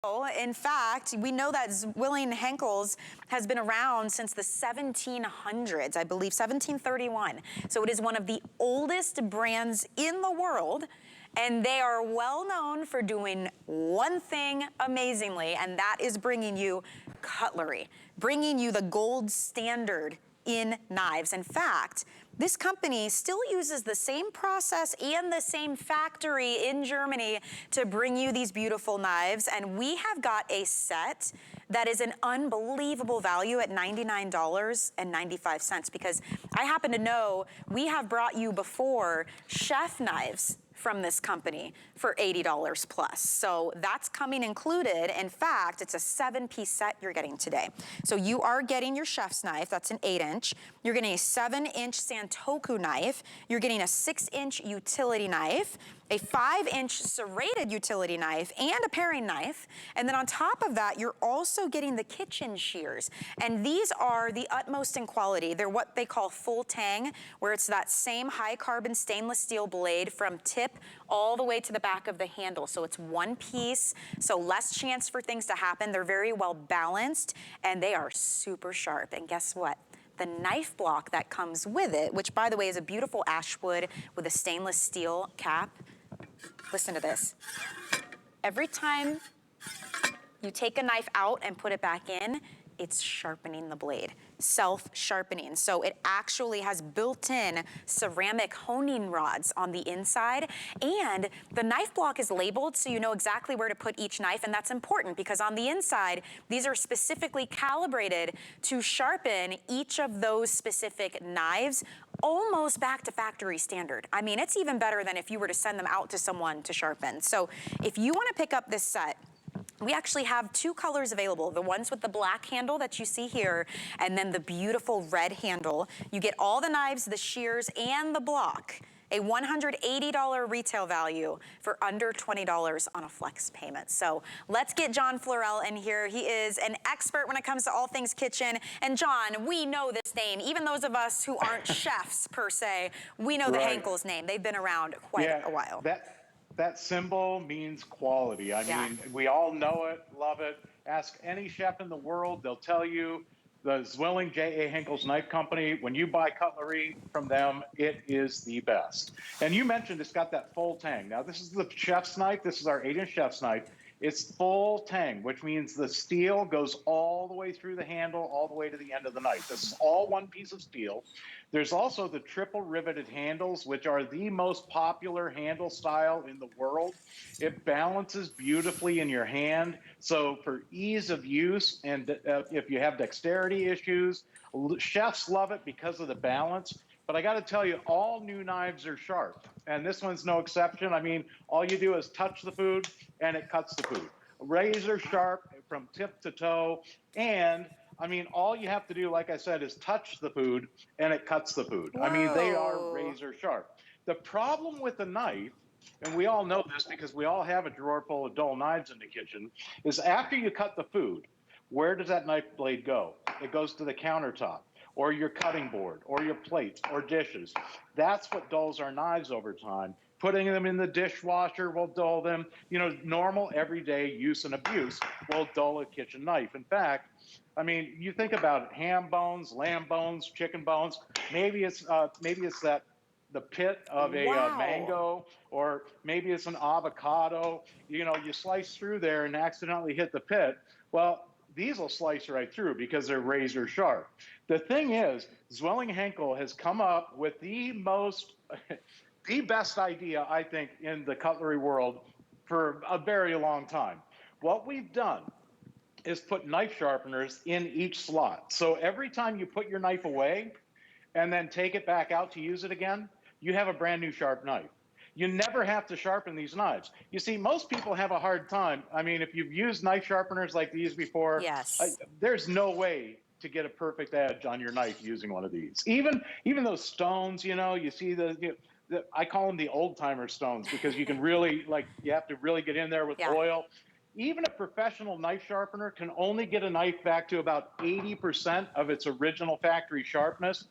In fact, we know that Zwilling Henckels has been around since the 1700s, I believe 1731. So it is one of the oldest brands in the world, and they are well known for doing one thing amazingly, and that is bringing you cutlery, bringing you the gold standard in knives. In fact, this company still uses the same process and the same factory in Germany to bring you these beautiful knives. And we have got a set that is an unbelievable value at $99.95, because I happen to know we have brought you before chef knives from this company for $80 plus. So that's coming included. In fact, it's a 7-piece set you're getting today. So you are getting your chef's knife, that's an 8-inch. You're getting a 7-inch Santoku knife. You're getting a 6-inch utility knife, a 5-inch serrated utility knife, and a paring knife. And then on top of that, you're also getting the kitchen shears. And these are the utmost in quality. They're what they call full tang, where it's that same high carbon stainless steel blade from tip all the way to the back of the handle. So it's one piece, so less chance for things to happen. They're very well balanced, and they are super sharp. And guess what? The knife block that comes with it, which by the way is a beautiful ash wood with a stainless steel cap. Listen to this. Every time you take a knife out and put it back in, it's sharpening the blade, self-sharpening. So it actually has built-in ceramic honing rods on the inside, and the knife block is labeled so you know exactly where to put each knife, and that's important because on the inside, these are specifically calibrated to sharpen each of those specific knives almost back to factory standard. I mean, it's even better than if you were to send them out to someone to sharpen. So if you wanna pick up this set, we actually have two colors available, the ones with the black handle that you see here, and then the beautiful red handle. You get all the knives, the shears, and the block. A $180 retail value for under $20 on a flex payment. So let's get John Florell in here. He is an expert when it comes to all things kitchen. And John, we know this name. Even those of us who aren't chefs per se, we know the Henckels name. They've been around quite a while. That symbol means quality. I mean, we all know it, love it. Ask any chef in the world, they'll tell you the Zwilling J.A. Henckels Knife Company, when you buy cutlery from them, it is the best. And you mentioned it's got that full tang. Now, this is the chef's knife. This is our 8-inch chef's knife. It's full tang, which means the steel goes all the way through the handle, all the way to the end of the knife. This is all one piece of steel. There's also the triple riveted handles, which are the most popular handle style in the world. It balances beautifully in your hand. So for ease of use, and if you have dexterity issues, chefs love it because of the balance. But I got to tell you, all new knives are sharp, and this one's no exception. I mean, all you do is touch the food, and it cuts the food. Razor sharp from tip to toe, and I mean, all you have to do, like I said, is touch the food, and it cuts the food. Whoa. I mean, they are razor sharp. The problem with the knife, and we all know this because we all have a drawer full of dull knives in the kitchen, is after you cut the food, where does that knife blade go? It goes to the countertop, or your cutting board, or your plates, or dishes. That's what dulls our knives over time. Putting them in the dishwasher will dull them. You know, normal everyday use and abuse will dull a kitchen knife. In fact, I mean, you think about it, ham bones, lamb bones, chicken bones, maybe it's that the pit of a mango, or maybe it's an avocado. You know, you slice through there and accidentally hit the pit. Well, these will slice right through because they're razor sharp. The thing is, Zwilling Henckels has come up with the best idea, I think, in the cutlery world for a very long time. What we've done is put knife sharpeners in each slot. So every time you put your knife away and then take it back out to use it again, you have a brand new sharp knife. You never have to sharpen these knives. You see, most people have a hard time. I mean, if you've used knife sharpeners like these before, there's no way to get a perfect edge on your knife using one of these. Even those stones, you know, you see I call them the old timer stones because you can really, you have to really get in there with oil. Even a professional knife sharpener can only get a knife back to about 80% of its original factory sharpness.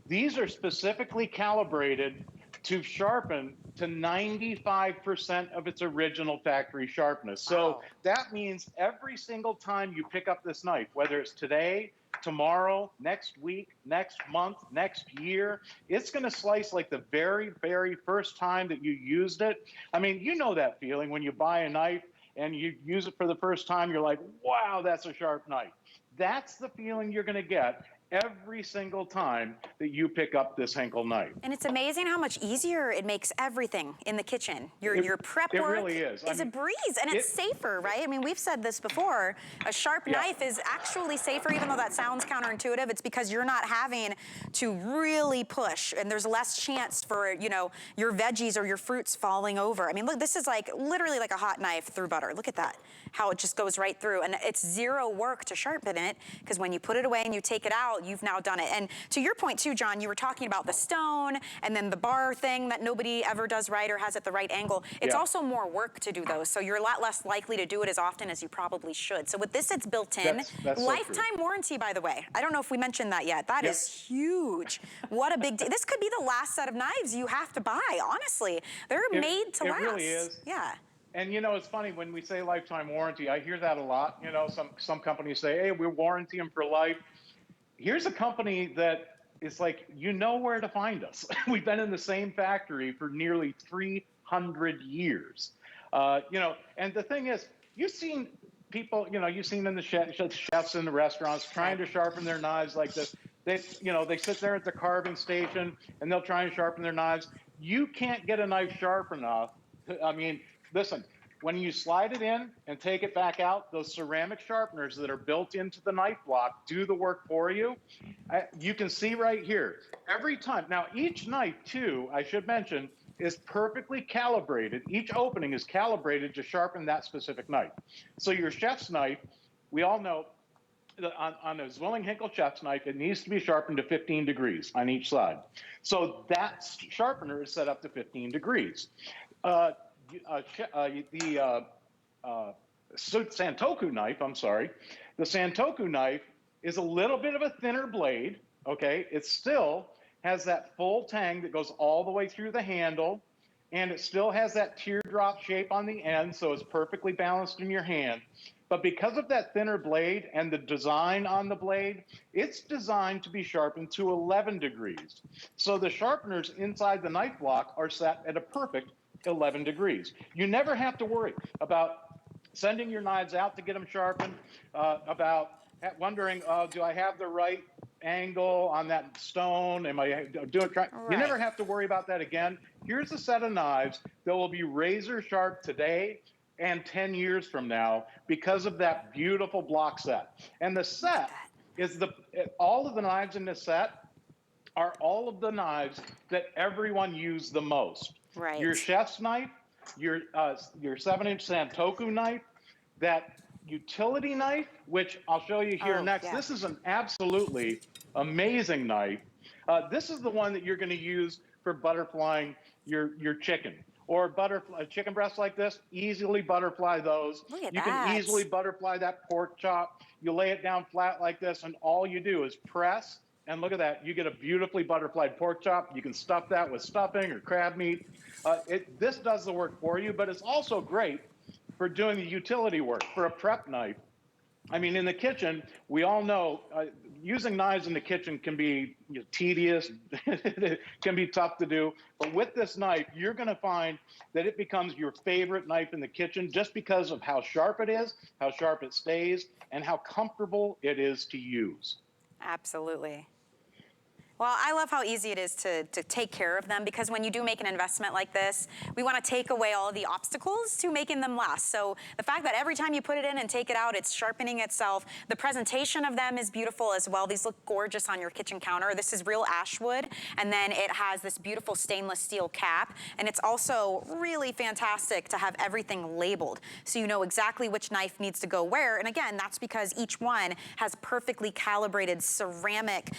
These are specifically calibrated to sharpen to 95% of its original factory sharpness. So Wow. that means every single time you pick up this knife, whether it's today, tomorrow, next week, next month, next year, it's going to slice like the very, very first time that you used it. I mean, you know that feeling when you buy a knife and you use it for the first time, you're like, wow, that's a sharp knife. That's the feeling you're going to get every single time that you pick up this Henckels knife. And it's amazing how much easier it makes everything in the kitchen. Your prep work really is. a breeze, and it's safer, right? I mean, we've said this before. A sharp knife is actually safer, even though that sounds counterintuitive. It's because you're not having to really push, and there's less chance for, you know, your veggies or your fruits falling over. I mean, look, this is like literally like a hot knife through butter. Look at that, how it just goes right through, and it's zero work to sharpen it, because when you put it away and you take it out, you've now done it. And to your point too, John, you were talking about the stone and then the bar thing that nobody ever does right or has at the right angle. It's also more work to do those, so you're a lot less likely to do it as often as you probably should. So with this, it's built in. That's lifetime warranty, by the way. I don't know if we mentioned that yet. That is huge. What a big deal. This could be the last set of knives you have to buy, honestly. They're made to last. It really is. Yeah. And you know, it's funny when we say lifetime warranty, I hear that a lot. You know, some companies say, hey, we warranty them for life. Here's a company that is like, you know where to find us. We've been in the same factory for nearly 300 years. You know, and the thing is, you've seen people, you know, you've seen in the chefs in the restaurants trying to sharpen their knives like this. They, you know, they sit there at the carving station and they'll try and sharpen their knives. You can't get a knife sharp enough. I mean, listen, when you slide it in and take it back out, those ceramic sharpeners that are built into the knife block do the work for you. You can see right here, every time. Now, each knife, too, I should mention, is perfectly calibrated. Each opening is calibrated to sharpen that specific knife. So your chef's knife, we all know, on a Zwilling Henckels chef's knife, it needs to be sharpened to 15 degrees on each side. So that sharpener is set up to 15 degrees. The Santoku knife, I'm sorry, the Santoku knife is a little bit of a thinner blade, okay? It still has that full tang that goes all the way through the handle, and it still has that teardrop shape on the end, so it's perfectly balanced in your hand. But because of that thinner blade and the design on the blade, it's designed to be sharpened to 11 degrees. So the sharpeners inside the knife block are set at a perfect 11 degrees. You never have to worry about sending your knives out to get them sharpened, about wondering, do I have the right angle on that stone? Am I doing right? You never have to worry about that again. Here's a set of knives that will be razor sharp today and 10 years from now because of that beautiful block set. And the set is all of the knives in this set are all of the knives that everyone used the most. Right. Your chef's knife, your 7-inch Santoku knife, that utility knife, which I'll show you here next. Yeah. This is an absolutely amazing knife. This is the one that you're going to use for butterflying your chicken. Or a chicken breast like this, easily butterfly those. Look at you can easily butterfly that pork chop. You lay it down flat like this, and all you do is press. And look at that, you get a beautifully butterflied pork chop. You can stuff that with stuffing or crab meat. This does the work for you, but it's also great for doing the utility work, for a prep knife. I mean, in the kitchen, we all know using knives in the kitchen can be tedious, it can be tough to do. But with this knife, you're gonna find that it becomes your favorite knife in the kitchen just because of how sharp it is, how sharp it stays, and how comfortable it is to use. Absolutely. Well, I love how easy it is to take care of them, because when you do make an investment like this, we want to take away all the obstacles to making them last. So the fact that every time you put it in and take it out, it's sharpening itself. The presentation of them is beautiful as well. These look gorgeous on your kitchen counter. This is real ash wood, and then it has this beautiful stainless steel cap, and it's also really fantastic to have everything labeled so you know exactly which knife needs to go where. And again, that's because each one has perfectly calibrated ceramic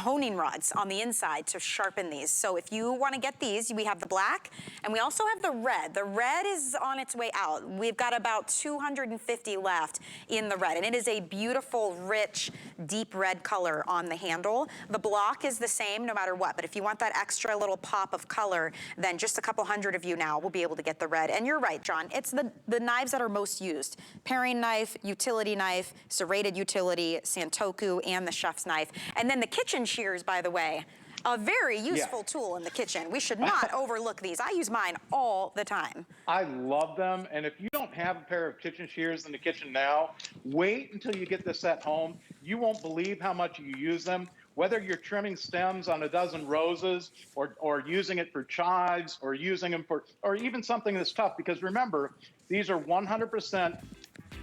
honing rods on the inside to sharpen these. So if you want to get these, we have the black and we also have the red. The red is on its way out. We've got about 250 left in the red, and it is a beautiful, rich, deep red color on the handle. The block is the same no matter what, but if you want that extra little pop of color, then just a couple hundred of you now will be able to get the red. And you're right, John, it's the knives that are most used. Paring knife, utility knife, serrated utility, Santoku, and the chef's knife. And then the kitchen shears, by the way, a very useful tool in the kitchen. We should not overlook these. I use mine all the time. I love them. And if you don't have a pair of kitchen shears in the kitchen now, wait until you get this at home. You won't believe how much you use them. Whether you're trimming stems on a dozen roses or using it for chives or using them for, or even something that's tough, because remember, these are 100%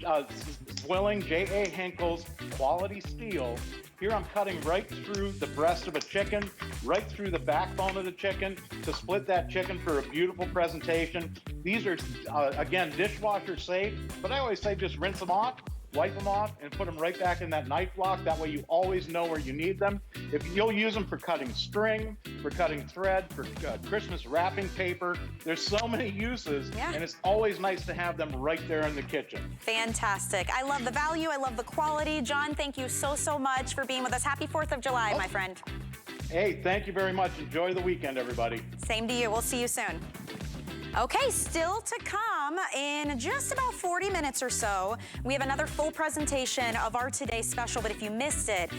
Zwilling J.A. Henckels quality steel. Here I'm cutting right through the breast of a chicken, right through the backbone of the chicken to split that chicken for a beautiful presentation. These are, again, dishwasher safe, but I always say just rinse them off, wipe them off, and put them right back in that knife block. That way you always know where you need them. If you'll use them for cutting string, for cutting thread, for Christmas wrapping paper, there's so many uses, and it's always nice to have them right there in the kitchen. Fantastic. I love the value. I love the quality. John, thank you so much for being with us. Happy 4th of July, my friend. Hey, thank you very much. Enjoy the weekend, everybody. Same to you. We'll see you soon. Okay, still to come in just about 40 minutes or so, we have another full presentation of our today's special, but if you missed it,